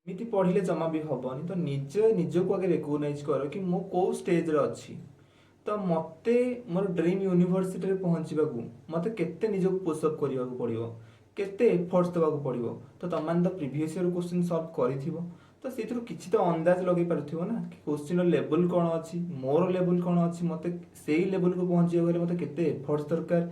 ଏମିତି ପଢିଲେ ଜମା ବି ହବନି। ତ ନିଜକୁ ଆଗେ ରେକଗ୍ନାଇଜ କର କି ମୁଁ କୋଉ ଷ୍ଟେଜରେ ଅଛି। ତ ମତେ ମୋର ଡ୍ରିମ୍ ୟୁନିଭର୍ସିଟିରେ ପହଞ୍ଚିବାକୁ ମତେ କେତେ ନିଜକୁ ପୁଷଅପ୍ କରିବାକୁ ପଡିବ, କେତେ ଏଫର୍ଟସ ଦେବାକୁ ପଡିବ। ତ ତମମାନେ ତ ପ୍ରିଭିୟସ୍ ଇୟର କ୍ୱେଶ୍ଚିନ୍ ସଲ୍ଭ କରିଥିବ, ତ ସେଥିରୁ କିଛି ତ ଅନ୍ଦାଜ ଲଗେଇ ପାରୁଥିବ ନା କି କ୍ୱେଶ୍ଚିନ୍ର ଲେବୁଲ୍ କ'ଣ ଅଛି, ମୋର ଲେବୁଲ୍ କ'ଣ ଅଛି, ମତେ ସେଇ ଲେବୁଲ୍କୁ ପହଞ୍ଚିବାକୁ ହେଲେ ମତେ କେତେ ଏଫର୍ଟସ ଦରକାର,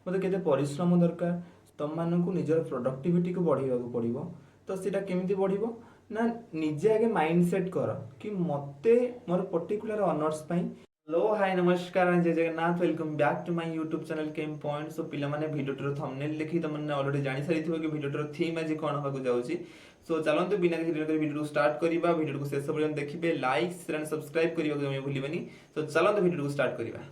ମତେ କେତେ ପରିଶ୍ରମ ଦରକାର। ତମମାନଙ୍କୁ ନିଜର ପ୍ରଡକ୍ଟିଭିଟିକୁ ବଢ଼େଇବାକୁ ପଡ଼ିବ। ତ ସେଇଟା କେମିତି ବଢ଼ିବ ନା ନିଜେ ଆଗେ ମାଇଣ୍ଡ ସେଟ୍ କର କି ମତେ ମୋର ପର୍ଟିକୁଲାର ଅନର୍ସ ପାଇଁ। हेलो हाय नमस्कार जय Jagannath welcome back to my YouTube channel केम पॉइंट। सो पिला माने वीडियोटर थंबनेल देखि तमने ऑलरेडी जानि सारिथिबो कि वीडियोटर थीम आज कोन होबाकू जाउची। सो चलंतु बिना किछि डिले करी वीडियो स्टार्ट करिबा। वीडियो को शेष पर्यंत देखिबे, लाइक शेयर एंड सब्सक्राइब करिबा को भूलिबनी। सो चलंतु वीडियो को स्टार्ट करिबा।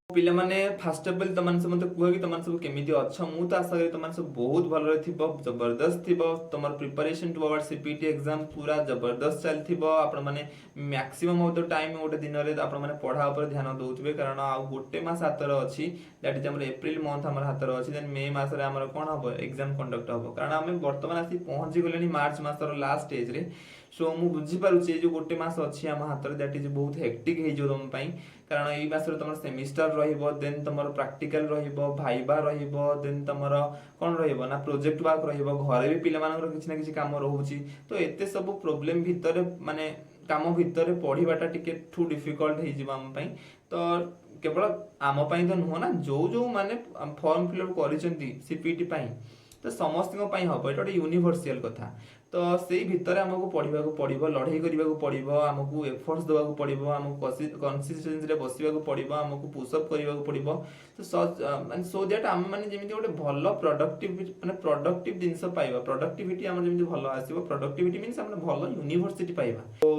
पिला माने फर्स्ट ऑफ ऑल तमन से मते कुह कि तमन सब केमिति अच्छा। मु तो आशा करी तमन सब बहुत भलो थिबो, जबरदस्त थिबो। तमर preparation to our CPT exam पूरा जबरदस्त चलथिबो। आपण माने मैक्सिमम ऑफ द टाइम गोटे दिन रे आपण माने पढ़ा ऊपर ध्यान दउथिबे, कारण आ गोटे मास हातर अछि। दैट इज हमर एप्रिल मंथ हमर हातर अछि। देन मे मास रे हमर कोन हबो एग्जाम कंडक्ट हबो, कारण हम वर्तमान आसी पहुंची गलेनी मार्च मासर लास्ट स्टेज रे। सो मु बुझी पारुछि जो गोटे मास अछि हम हातर, दैट इज बहुत हेक्टिक हे जो तुम पई, कारण एई मासरे तुमर सेमिस्टर रहिबो, देन तुमर प्रैक्टिकल रहिबो, भाइबा रहिबो, देन तुमर कोन रहिबो ना प्रोजेक्ट वर्क रहिबो, घरे भी पिला मानकर किछि ना किछि काम रहउछि। तो एते सब प्रॉब्लम भितरे माने काम भितरे पढ़िबाटा टिके ठू डिफिकल्ट हे जिबा हम पई। तो केवल आम पई तो नुह ना, जो जो माने फॉर्म फिलअप करिसेंती सीपीटी पई, तो समस्त पई हबो। एटा गोटे यूनिवर्सल कथा। तो सेई भितरे हमको पढ़िबाकू पड़िबो, लड़ाई करिबाकू पड़िबो, हमको एफर्ट्स देबाकू पड़िबो, हमको कंसिस्टेंसी रे बसिबाकू पड़िबो, हमको पुशअप करिबाकू पड़िबो। तो माने सो दैट हम माने जेमिति गोटे भलो प्रोडक्टिव जिंस पाइबा, प्रोडक्टिविटी हम जेमिति भलो आसीबो। प्रोडक्टिविटी मींस हम भलो यूनिवर्सिटी पाइबा। तो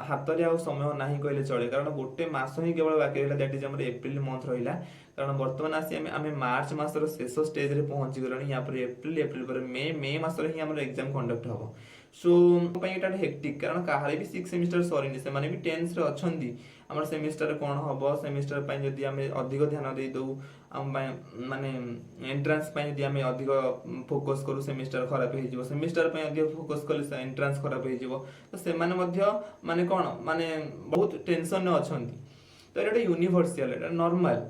हाथ रे आ समय नाही कहले चले, कारण गोटे मास ही केवल बाकी रहला, दैट इज हमर एप्रिल मंथ रहिला। कारण वर्तमान आसी आमे मार्च मासर शेष स्टेज रे पहुंची गलानी। या पर एप्रिल पर मे मासर ही हमर एग्जाम कंडक्ट हबो। सो पई एटा हेक्टिक, कारण काहारे भी 6 सेमिस्टर सरीनी, से माने भी टेंस रे अछंदी। हमर सेमिस्टर कोन हबो, सेमिस्टर पई जदी आमे अधिक ध्यान दे दउ, हम माने एंट्रेंस पई जदी आमे अधिक फोकस करू, सेमिस्टर खराब हे जिवो। सेमिस्टर पई अधिक फोकस कले एंट्रेंस खराब हे जिवो। तो से माने मध्य माने कोन माने बहुत टेंशन न अछंदी। तो एटा यूनिवर्सल, एटा नॉर्मल।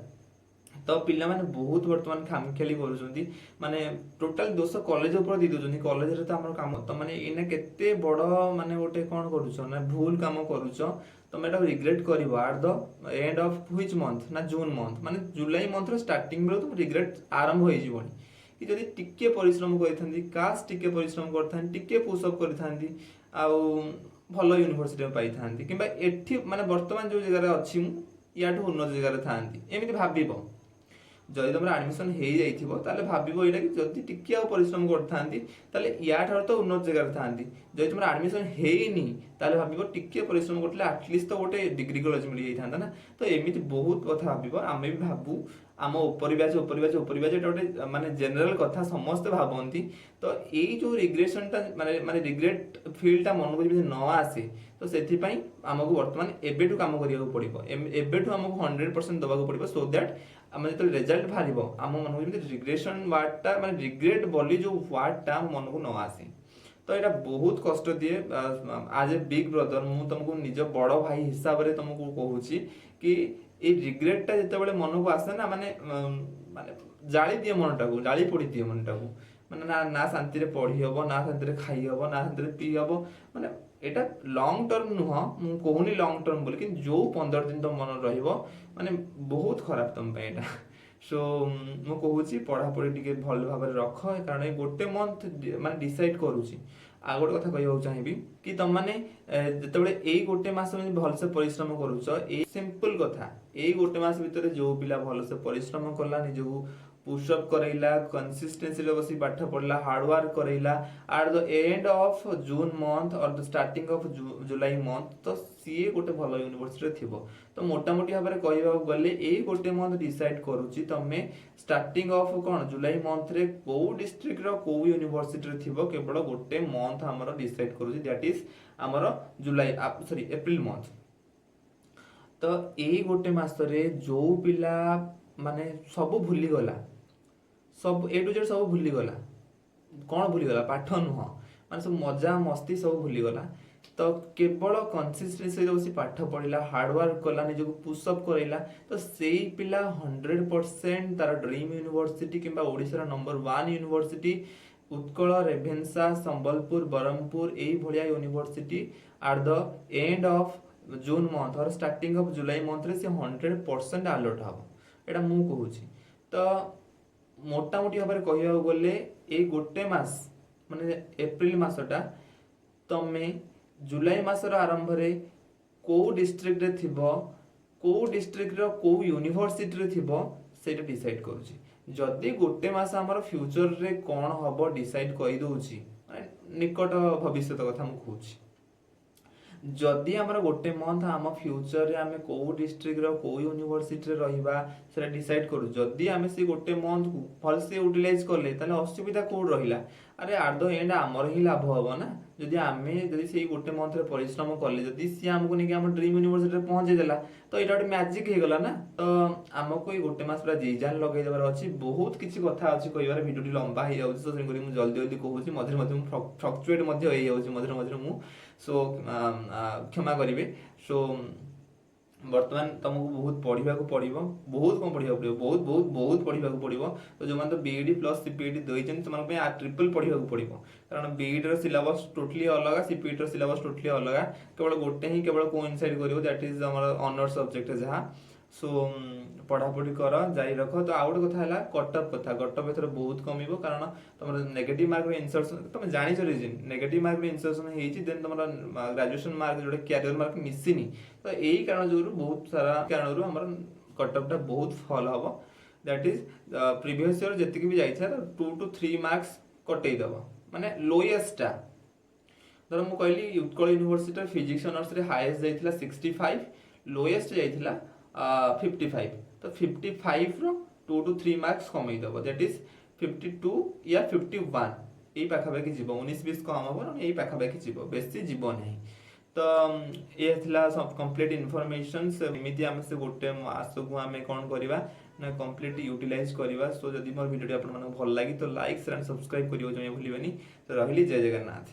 तो पिला माने बहुत वर्तमान खामखेली करूछंती, माने टोटल दोष कॉलेज ऊपर दे दोछंती। कॉलेज रे तो हमर काम तो माने इने केते बड़ माने गोटे कोन करूछ ना भूल काम करूछ। तो मेटा रिग्रेट करबो eight the end of which month ना जून मंथ, माने जुलाई मंथ रो स्टार्टिंग बेलो तुम रिग्रेट आरंभ होई जीवनी कि जदी टिके परिश्रम करिथांती, काश टिके परिश्रम करथांती, टिके पुश अप करिथांती, आ भलो यूनिवर्सिटी में पाइथांती, किबा एठी माने वर्तमान जो जगह रे अछि मु याठू उन्नत जगह रे थांती, एमिति भाबिबो। जदि तुम एडमिशन हो जाइथिबो ताले भाबिबो एटा कि जदि टिके आ परिश्रम करथांती ताले या ठार तो उन्नत जगह थांती। जदि तुम एडमिशन हेइनी ताले भाबिबो टिके परिश्रम करले एटलीस्ट तो गोटे डिग्री कॉलेज मिल जाइथांता ना। तो एमिति बहुत कथा भाबिबो, आमे भी भाबू आम ऊपर बैच एटा गोटे माने जनरल कथा समस्त भाबंती। तो एई जो रिग्रेशनटा माने रिग्रेट फीलटा मन को जब न आसे, तो सेथि पई हमको वर्तमान एबेठू काम करिया पड़िबो, एबेठू हमको 100% दबाक पड़िबो, सो दैट आम जो रिजल्ट बाहर आम मन को रिग्रेशन वार्डटा माने रिग्रेट बोली जो वार्डटा मन को न आसे। तो यहाँ बहुत कष्ट दिए। आज ए बिग ब्रदर मु तुमको निज बड़ भाई हिसाब से तुमको कहूँ कि ये रिग्रेटटा जिते मन को आसे ना, माने माने जाली दिए मनटा को, जाली पोड़ी दिए मनटा को। माने ना शांति रे पढ़ी हबो, ना शांति रे खाई हबो, ना शांति रे पी हबो। माने एटा लॉन्ग टर्म नुह, मु कहूनी लॉन्ग टर्म बोली, कि जो 15 दिन तो मन रहिबो माने बहुत खराब तुम पे एटा। सो मु कहूची पढ़ापढ़ी टिके भल भाव रख, कारण ये गोटे मंथ माने डिसाइड करूची। आ गोटे कथा कहबाक चाहिए कि तुम मैंने जिते यही गोटे मास भलसे परिश्रम करुच, सिंपल कथा यही गोटे मास भितर जो पिला भलसे परिश्रम कला, निजको पुशअप करैला, कंसिस्टेंसी रे बसी पाठ पढ़ला, हार्डवर्क करैला, at the end of June month और the starting of July month, तो सीए गोटे भल यूनिवर्सिटी थिबो। तो मोटामोटी भाव में कहबा गले ए गोटे मंथ डिसाइड करूची तमे starting of cone July month रे को डिस्ट्रिक्ट रो को यूनिवर्सिटी रे थिबो, केवल गोटे मंथ हमरो डिसाइड करूची, दैट इज हमरो जुलाई सॉरी एप्रिल मंथ। तो ए गोटे मास रे जो पिला माने सब भूली गला, सब ए टू जेड सब भूली गला, कौन भूली गला पाठ नुह, ମାନେ ସବୁ ମଜା ମସ୍ତି ସବୁ ଭୁଲିଗଲା। ତ କେବଳ କନସିଷ୍ଟେନ୍ସି ସହିତ ବସି ପାଠ ପଢିଲା, ହାର୍ଡୱାର୍କ କଲା, ନିଜକୁ ପୁଷଅପ୍ କରାଇଲା, ତ ସେଇ ପିଲା 100% ତାର ଡ୍ରିମ୍ ୟୁନିଭର୍ସିଟି କିମ୍ବା ଓଡ଼ିଶାର ନମ୍ବର 1 ୟୁନିଭର୍ସିଟି ଉତ୍କଳ, ରେଭେନ୍ସା, ସମ୍ବଲପୁର, ବ୍ରହ୍ମପୁର ଏଇଭଳିଆ university at the end of June month or starting of July ମନ୍ଥରେ ସେ 100% ଆଲର୍ଟ ହବ, ଏଇଟା ମୁଁ କହୁଛି। ତ ମୋଟାମୋଟି ଭାବରେ କହିବାକୁ ଗଲେ ଏଇ ଗୋଟେ ମାସ ମାନେ ଏପ୍ରିଲ ମାସଟା ତମେ ଜୁଲାଇ ମାସର ଆରମ୍ଭରେ କୋଉ ଡିଷ୍ଟ୍ରିକ୍ଟରେ ଥିବ, କୋଉ ଡିଷ୍ଟ୍ରିକ୍ଟର କୋଉ ୟୁନିଭର୍ସିଟିରେ ଥିବ ସେଇଟା ଡିସାଇଡ୍ କରୁଛି। ଯଦି ଗୋଟେ ମାସ ଆମର ଫ୍ୟୁଚରରେ କ'ଣ ହବ ଡିସାଇଡ୍ କରିଦେଉଛି, ମାନେ ନିକଟ ଭବିଷ୍ୟତ କଥା ମୁଁ କହୁଛି। ଯଦି ଆମର ଗୋଟେ ମନ୍ଥ ଆମ ଫ୍ୟୁଚରରେ ଆମେ କୋଉ ଡିଷ୍ଟ୍ରିକ୍ଟର କୋଉ ୟୁନିଭର୍ସିଟିରେ ରହିବା ସେଟା ଡିସାଇଡ୍ କରୁ, ଯଦି ଆମେ ସେ ଗୋଟେ ମନ୍ଥକୁ ଭଲସେ ୟୁଟିଲାଇଜ କଲେ ତାହେଲେ ଅସୁବିଧା କୋଉଠି ରହିଲା? ଆରେ ଆଟ୍ ଦ ଏଣ୍ଡ ଆମର ହିଁ ଲାଭ ହବ ନା। ଯଦି ସେଇ ଗୋଟେ ମନ୍ଥରେ ପରିଶ୍ରମ କଲେ, ଯଦି ସିଏ ଆମକୁ ନେଇକି ଆମ ଡ୍ରିମ୍ ୟୁନିଭର୍ସିଟିରେ ପହଞ୍ଚେଇ ଦେଲା, ତ ଏଇଟା ଗୋଟେ ମ୍ୟାଜିକ୍ ହେଇଗଲା ନା। ତ ଆମକୁ ଏଇ ଗୋଟେ ମାସ ପୁରା ଜିଜାନ ଲଗେଇ ଦେବାର ଅଛି। ବହୁତ କିଛି କଥା ଅଛି କହିବାର, ଭିଡ଼ିଓଟି ଲମ୍ବା ହେଇଯାଉଛି, ତ ତେଣୁକରି ମୁଁ ଜଲ୍ଦି ଜଲ୍ଦି କହୁଛି, ମଝିରେ ମଝିରେ ମୁଁ ଫ୍ଲକ୍ଚୁଏଟ୍ ମଧ୍ୟ ହେଇଯାଉଛି ମଝିରେ ମଝିରେ ମୁଁ, ସୋ କ୍ଷମା କରିବେ। ସୋ ବର୍ତ୍ତମାନ ତମକୁ ବହୁତ ପଢିବାକୁ ପଡିବ, ବହୁତ କଣ ପଢିବାକୁ ପଡିବ, ବହୁତ ବହୁତ ବହୁତ ପଢିବାକୁ ପଡିବ। ତ ଯୋଉମାନେ ତ ବିଇଡି ପ୍ଲସ୍ ସିପିଇଡି ଦେଇଛନ୍ତି ସେମାନଙ୍କ ପାଇଁ ଟ୍ରିପଲ ପଢିବାକୁ ପଡିବ, କାରଣ ବିଇଡିର ସିଲାବସ୍ ଟୋଟାଲି ଅଲଗା, ସିପିଇଡିର ସିଲାବସ୍ ଟୋଟାଲି ଅଲଗା। କେବଳ ଗୋଟେ ହିଁ କେବଳ କୋଇନସାଇଡ୍ କରିବ, ଦ୍ୟାଟ୍ ଇଜ୍ ଆମର ଅନର୍ସ ସବଜେକ୍ଟ ଯାହା। ସୋ ପଢାପଢି କର, ଜାରି ରଖ। ତ ଆଉ ଗୋଟେ କଥା ହେଲା କଟଅଫ୍ କଥା। କଟଅଫ୍ ଏଥର ବହୁତ କମିବ, କାରଣ ତମର ନେଗେଟିଭ ମାର୍କର ଇନସର୍ସନ୍, ତମେ ଜାଣିଛ ରିଜିନ୍, ନେଗେଟିଭ ମାର୍କର ଇନସର୍ସନ୍ ହେଇଛି, ଦେନ୍ ତମର ଗ୍ରାଜୁଏସନ ମାର୍କ ଯୋଉଟା କ୍ୟାରିୟର ମାର୍କ ମିଶିନି। ତ ଏଇ କାରଣ ଯୋଗୁଁ ବହୁତ ସାରା କାରଣରୁ ଆମର କଟଅଫ୍ଟା ବହୁତ ଫଲ୍ ହବ। ଦ୍ୟାଟ୍ ଇଜ୍ ପ୍ରିଭିୟସ୍ ଇୟର ଯେତିକି ବି ଯାଇଥିଲା 2 to 3 ମାର୍କସ୍ କଟେଇ ଦବ, ମାନେ ଲୋଏଷ୍ଟଟା। ଧର ମୁଁ କହିଲି ଉତ୍କଳ ୟୁନିଭର୍ସିଟିର ଫିଜିକ୍ସ ଅନର୍ସରେ ହାଏଷ୍ଟ ଯାଇଥିଲା 65, ଲୋଏଷ୍ଟ ଯାଇଥିଲା 55। ତ 55ର 2 to 3 ମାର୍କସ୍ କମେଇ ଦବ, ଦ୍ୟାଟ୍ ଇଜ୍ 52 ୟା 51 ଏଇ ପାଖାପାଖି ଯିବ। 19-20 କମ୍ ହବ, ଏଇ ପାଖାପାଖି ଯିବ, ବେଶୀ ଯିବ ନାହିଁ। ତ ଏ ଥିଲା କମ୍ପ୍ଲିଟ୍ ଇନଫର୍ମେସନ୍। ଏମିତି ଆମେ ସେ ଗୋଟେ ମାସକୁ ଆମେ କ'ଣ କରିବା ନା କମ୍ପ୍ଲିଟ୍ ୟୁଟିଲାଇଜ୍ କରିବା। ସୋ ଯଦି ମୋର ଭିଡ଼ିଓଟି ଆପଣମାନଙ୍କୁ ଭଲ ଲାଗି ତ ଲାଇକ୍, ସେୟାର, ସବସ୍କ୍ରାଇବ୍ କରିବାକୁ ଜଣେଇ ଭୁଲିବେନି। ତ ରହିଲି, ଜୟ ଜଗନ୍ନାଥ।